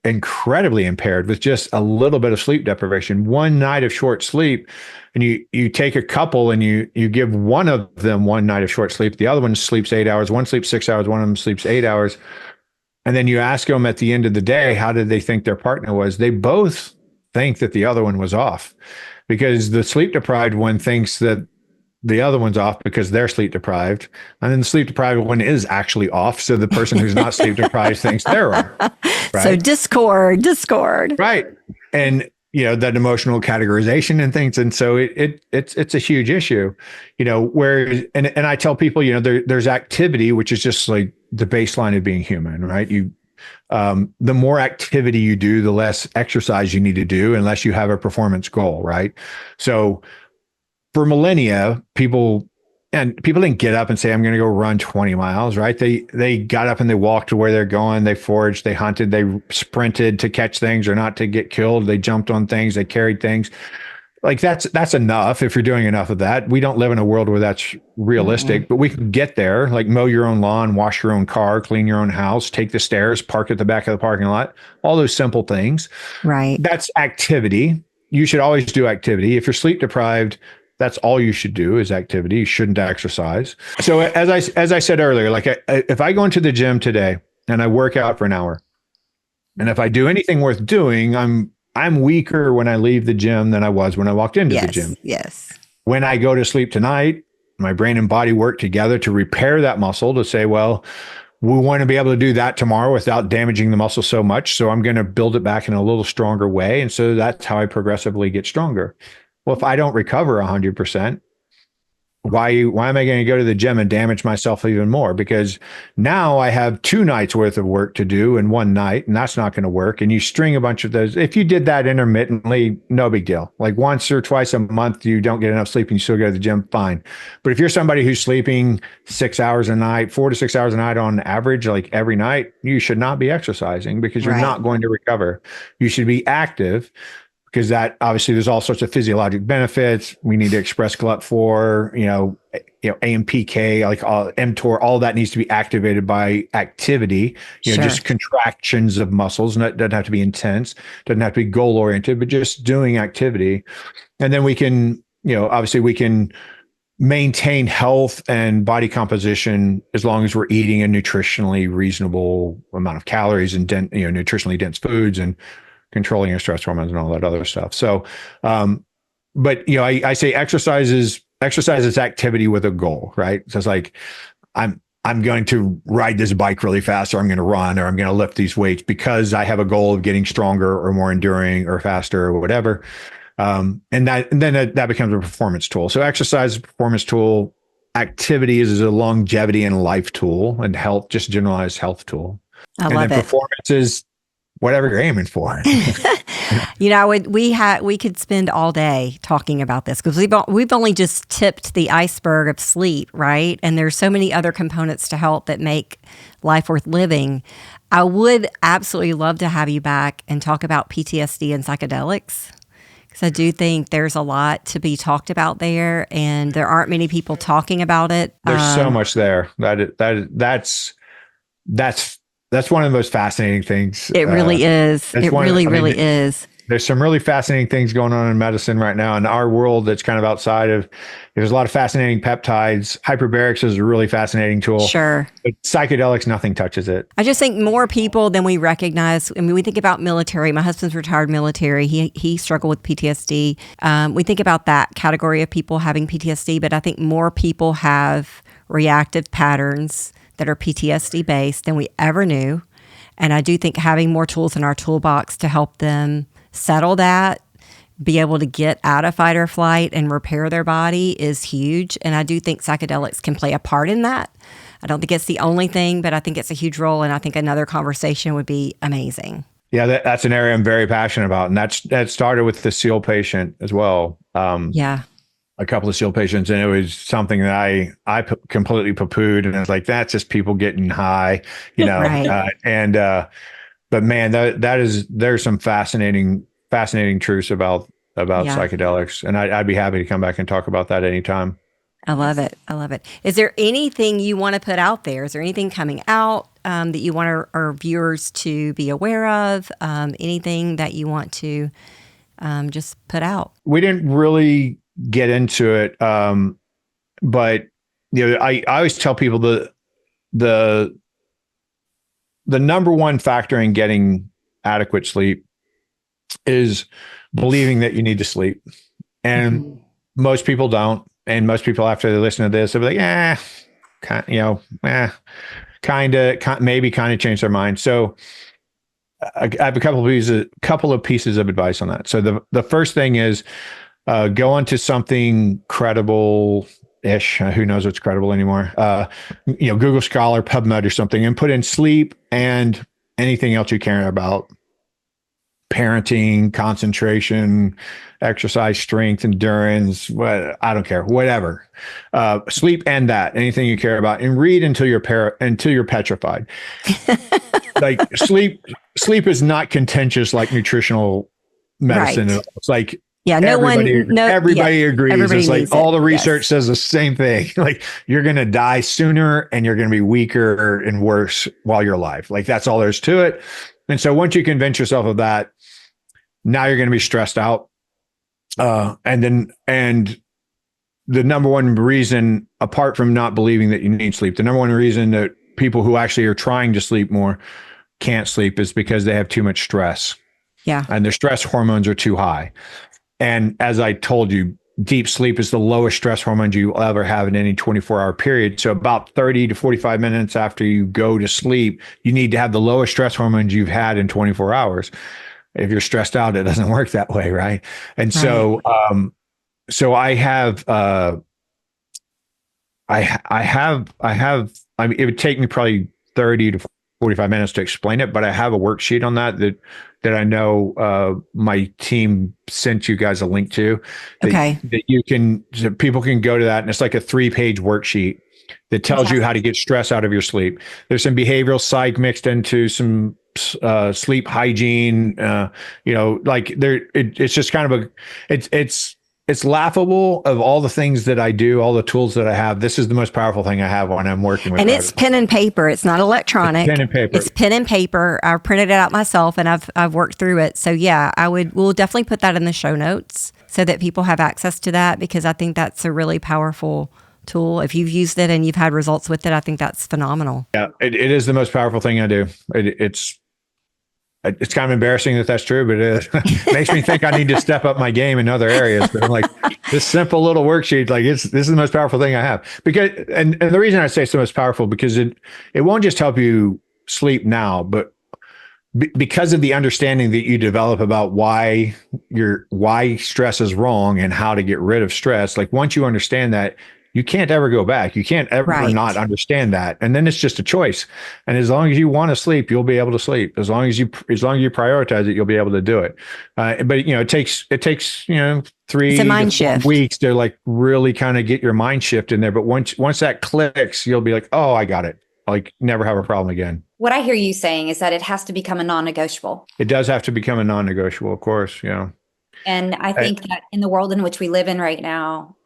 incredibly impaired with just a little bit of sleep deprivation. One night of short sleep, and you take a couple and you give one of them one night of short sleep. The other one sleeps 8 hours, one sleeps 6 hours, one of them sleeps 8 hours. And then you ask them at the end of the day, how did they think their partner was? They both think that the other one was off, because the sleep deprived one thinks that the other one's off because they're sleep deprived. And then the sleep deprived one is actually off. So the person who's not sleep deprived thinks they're on. Right? So discord. Right. And, that emotional categorization and things. And so it's a huge issue, where, and I tell people, there's activity, which is just like the baseline of being human, right? The more activity you do, the less exercise you need to do, unless you have a performance goal, right? So for millennia, people didn't get up and say, I'm going to go run 20 miles, right? They got up and they walked to where they're going. They foraged, they hunted, they sprinted to catch things or not to get killed. They jumped on things, they carried things. like that's enough if you're doing enough of that. We don't live in a world where that's realistic, but we can get there, like mow your own lawn, wash your own car, clean your own house, take the stairs, park at the back of the parking lot, all those simple things. Right. That's activity. You should always do activity. If you're sleep deprived, that's all you should do is activity. You shouldn't exercise. So as I said earlier, like if I go into the gym today and I work out for an hour, and if I do anything worth doing, I'm weaker when I leave the gym than I was when I walked into the gym. Yes. When I go to sleep tonight, my brain and body work together to repair that muscle to say, well, we want to be able to do that tomorrow without damaging the muscle so much. So I'm going to build it back in a little stronger way. And so that's how I progressively get stronger. Well, if I don't recover 100%, why am I going to go to the gym and damage myself even more? Because now I have 2 nights worth of work to do in one night, and that's not going to work. And you string a bunch of those. If you did that intermittently, no big deal. Like once or twice a month, you don't get enough sleep and you still go to the gym, fine. But if you're somebody who's sleeping 6 hours a night, 4 to 6 hours a night on average, like every night, you should not be exercising because you're not going to recover. You should be active, because that obviously there's all sorts of physiologic benefits. We need to express GLUT4, AMPK, like mTOR, all that needs to be activated by activity, just contractions of muscles. And it doesn't have to be intense, doesn't have to be goal oriented, but just doing activity. And then we can, obviously we can maintain health and body composition as long as we're eating a nutritionally reasonable amount of calories and nutritionally dense foods and controlling your stress hormones and all that other stuff. So, but I say exercise is activity with a goal, right? So it's like, I'm going to ride this bike really fast, or I'm going to run, or I'm going to lift these weights because I have a goal of getting stronger or more enduring or faster or whatever. And then that becomes a performance tool. So exercise is a performance tool. Activity is a longevity and life tool, and health, just generalized health tool. I love it. Performance is whatever you're aiming for. We could spend all day talking about this because we've only just tipped the iceberg of sleep, right? And there's so many other components to health that make life worth living. I would absolutely love to have you back and talk about PTSD and psychedelics, because I do think there's a lot to be talked about there, and there aren't many people talking about it. There's so much there. That's one of the most fascinating things. It really is. It really is. There's some really fascinating things going on in medicine right now in our world that's kind of outside of, there's a lot of fascinating peptides. Hyperbarics is a really fascinating tool. Sure. But psychedelics, nothing touches it. I just think more people than we recognize. I mean, we think about military. My husband's retired military. He struggled with PTSD. We think about that category of people having PTSD, but I think more people have reactive patterns that are PTSD based than we ever knew. And I do think having more tools in our toolbox to help them settle that, be able to get out of fight or flight and repair their body is huge. And I do think psychedelics can play a part in that. I don't think it's the only thing, but I think it's a huge role. And I think another conversation would be amazing. Yeah, that's an area I'm very passionate about. And that started with the SEAL patient as well. A couple of SEAL patients, and it was something that I completely poo-pooed, and I was like, that's just people getting high, Right. But man, there's some fascinating truths about psychedelics, and I'd be happy to come back and talk about that anytime. I love it. Is there anything you want to put out there? Is there anything coming out that you want our viewers to be aware of? Anything that you want to just put out? We didn't really get into it. But I always tell people the number one factor in getting adequate sleep is believing that you need to sleep. And most people don't. And most people, after they listen to this, they'll be like, maybe change their mind. So I have a couple of pieces of advice on that. So the first thing is, go onto something credible-ish. Who knows what's credible anymore? Google Scholar, PubMed or something, and put in sleep and anything else you care about. Parenting, concentration, exercise, strength, endurance, I don't care, whatever. Sleep and that, anything you care about, and read until you're petrified. Like sleep is not contentious like nutritional medicine. Right. It's like Yeah, everybody agrees. Everybody It's like needs all it. the research Yes. says the same thing. Like you're going to die sooner and you're going to be weaker and worse while you're alive. Like that's all there's to it. And so once you convince yourself of that, now you're going to be stressed out. And the number one reason, apart from not believing that you need sleep, the number one reason that people who actually are trying to sleep more can't sleep is because they have too much stress. Yeah. And their stress hormones are too high. And as I told you, deep sleep is the lowest stress hormones you will ever have in any 24-hour period. So about 30 to 45 minutes after you go to sleep, you need to have the lowest stress hormones you've had in 24 hours. If you're stressed out, it doesn't work that way, right? And so, so I have, I mean, it would take me probably 30 to 45 minutes to explain it, but I have a worksheet on that I know my team sent you guys a link to. That you can, so people can go to that, and it's like a 3-page worksheet that tells you how to get stress out of your sleep. There's some behavioral psych mixed into some sleep hygiene. Like it's just kind of it's laughable of all the things that I do, all the tools that I have. This is the most powerful thing I have when I'm working with. And it's pen and paper. It's not electronic. It's pen and paper. It's pen and paper. I printed it out myself and I've worked through it. So yeah, we'll definitely put that in the show notes so that people have access to that, because I think that's a really powerful tool. If you've used it and you've had results with it, I think that's phenomenal. Yeah, it is the most powerful thing I do. It's kind of embarrassing that that's true, but it makes me think I need to step up my game in other areas. But I'm like, this simple little worksheet, like this is the most powerful thing I have. Because, and the reason I say it's the most powerful, because it won't just help you sleep now, but because of the understanding that you develop about why stress is wrong and how to get rid of stress. Like once you understand that, you can't ever go back. You can't ever not understand that. And then it's just a choice. And as long as you want to sleep, you'll be able to sleep. As long as you prioritize it, you'll be able to do it. But it takes 3 to 4 weeks to like really kind of get your mind shift in there. But once that clicks, you'll be like, oh, I got it. Like never have a problem again. What I hear you saying is that it has to become a non-negotiable. It does have to become a non-negotiable, of course. Yeah. And I think that in the world in which we live in right now,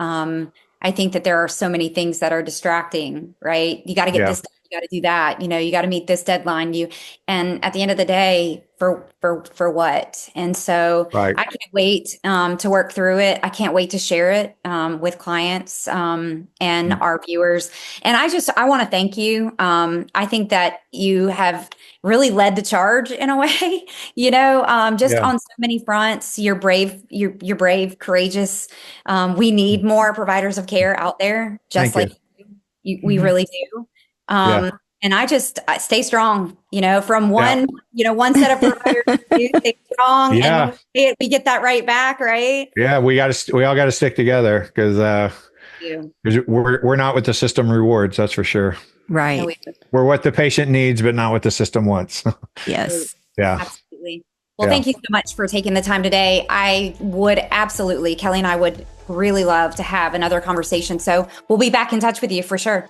I think that there are so many things that are distracting, right? You got to get this done, you got to do that, you got to meet this deadline. And at the end of the day, for what? And so I can't wait to work through it. I can't wait to share it with clients and our viewers. And I want to thank you. I think that you have really led the charge in a way, on so many fronts. You're brave, you're brave, courageous. We need more providers of care out there, just like you. We really do. And I stay strong, from one set of providers, stay strong. Yeah. And we get that right back, right? Yeah. We all got to stick together because we're not what the system rewards. That's for sure. Right. We're what the patient needs, but not what the system wants. Yes. Yeah. Absolutely. Well, thank you so much for taking the time today. I would absolutely, Kelly and I would really love to have another conversation. So we'll be back in touch with you for sure.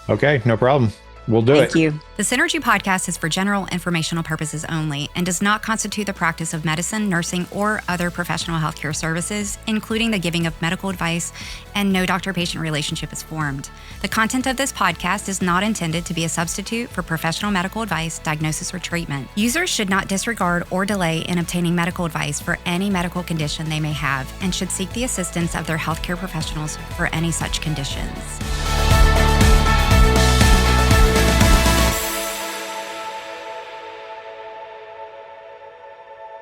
Okay. No problem. We'll do it. Thank you. The Synergee podcast is for general informational purposes only and does not constitute the practice of medicine, nursing, or other professional healthcare services, including the giving of medical advice, and no doctor-patient relationship is formed. The content of this podcast is not intended to be a substitute for professional medical advice, diagnosis, or treatment. Users should not disregard or delay in obtaining medical advice for any medical condition they may have and should seek the assistance of their healthcare professionals for any such conditions.